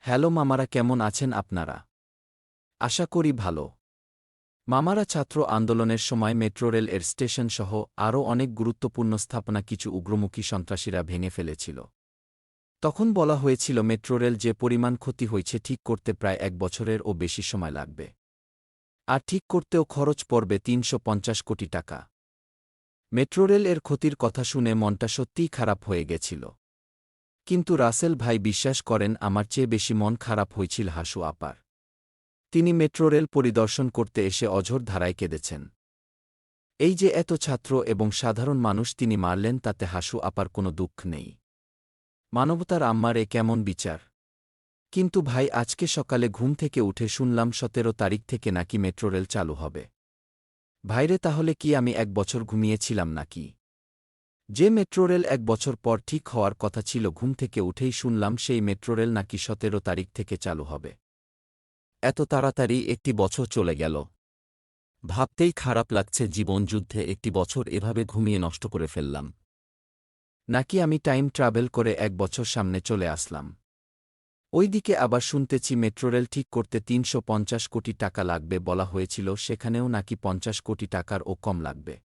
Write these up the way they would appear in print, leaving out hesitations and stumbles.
Hello মামারা, কেমন আছেন আপনারা? আশা করি ভালো। মামারা, ছাত্র আন্দোলনের সময় মেট্রোরেল এর স্টেশন সহ আরও অনেক গুরুত্বপূর্ণ স্থাপনা কিছু উগ্রমুখী সন্ত্রাসীরা ভেঙে ফেলেছিল। তখন বলা হয়েছিল মেট্রোরেল যে পরিমাণ ক্ষতি হয়েছে ঠিক করতে প্রায় ১ বছরেরও বেশি সময় লাগবে। আর ঠিক করতেও খরচ পড়বে ৩৫০ কোটি টাকা। মেট্রোরেল এর ক্ষতির কথা শুনে মনটা সত্যিই খারাপ হয়ে গেছিল। কিন্তু রাসেল ভাই বিশ্বাস করেন, আমার চেয়ে বেশি মন খারাপ হয়েছিল হাসু আপার। তিনি মেট্রোরেল পরিদর্শন করতে এসে অঝোর ধারায় কেঁদেছেন। এই যে এত ছাত্র এবং সাধারণ মানুষ তিনি মারলেন, তাতে হাসু আপার কোনো দুঃখ নেই। মানবতার আম্মার এ কেমন বিচার! কিন্তু ভাই, আজকে সকালে ঘুম থেকে উঠে শুনলাম ১৭ তারিখ থেকে নাকি মেট্রোরেল চালু হবে। ভাইরে, তাহলে কি আমি ১ বছর ঘুমিয়েছিলাম নাকি? যে মেট্রোরেল ১ বছর পর ঠিক হওয়ার কথা ছিল, ঘুম থেকে উঠেই শুনলাম সেই মেট্রোরেল নাকি ১৭ তারিখ থেকে চালু হবে। এত তাড়াতাড়ি ১টি বছর চলে গেল। ভাবতেই খারাপ লাগছে, জীবনযুদ্ধে ১টি বছর এভাবে ঘুমিয়ে নষ্ট করে ফেললাম। নাকি আমি টাইম ট্রাভেল করে ১ বছর সামনে চলে আসলাম। ওইদিকে আবার শুনতেছি মেট্রোরেল ঠিক করতে ৩৫০ কোটি টাকা লাগবে বলা হয়েছিল, সেখানেও নাকি ৫০ কোটি টাকারও কম লাগবে।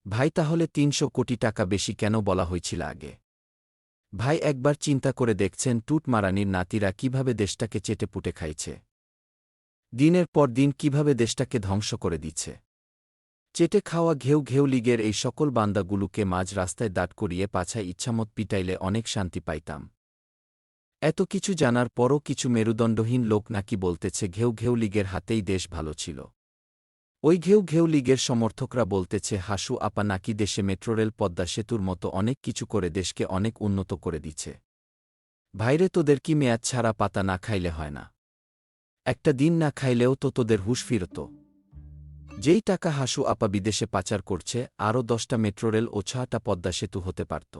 ভাই, তাহলে ৩০০ কোটি টাকা বেশি কেন বলা হয়েছিল আগে? ভাই, একবার চিন্তা করে দেখছেন টুট মারানির নাতিরা কিভাবে দেশটাকে চেটেপুটে খাইছে? দিনের পর দিন কিভাবে দেশটাকে ধ্বংস করে দিচ্ছে? চেটে খাওয়া ঘেউ ঘেউ লীগের এই সকল বান্দাগুলোকে মাঝ রাস্তায় দাঁড় করিয়ে পাছায় ইচ্ছামত পিটাইলে অনেক শান্তি পাইতাম। এত কিছু জানার পরও কিছু মেরুদণ্ডহীন লোক নাকি বলতেছে ঘেউ ঘেউ লীগের হাতেই দেশ ভালো ছিল। ওই ঘেউ ঘেউ লীগের সমর্থকরা বলতেছে হাসু আপা নাকি দেশে মেট্রোরেল, পদ্মা সেতুর মতো অনেক কিছু করে দেশকে অনেক উন্নত করে দিচ্ছে। ভাইরে, তোদের কি মেয়াদ ছাড়া পাতা না খাইলে হয় না? একটা দিন না খাইলেও তো তোদের হুঁশ ফিরত। যেই টাকা হাসু আপা বিদেশে পাচার করছে, আরও ১০টা মেট্রোরেল ও ৬টা পদ্মা সেতু হতে পারত।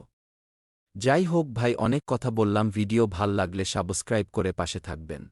যাই হোক ভাই, অনেক কথা বললাম। ভিডিও ভাল লাগলে সাবস্ক্রাইব করে পাশে থাকবেন।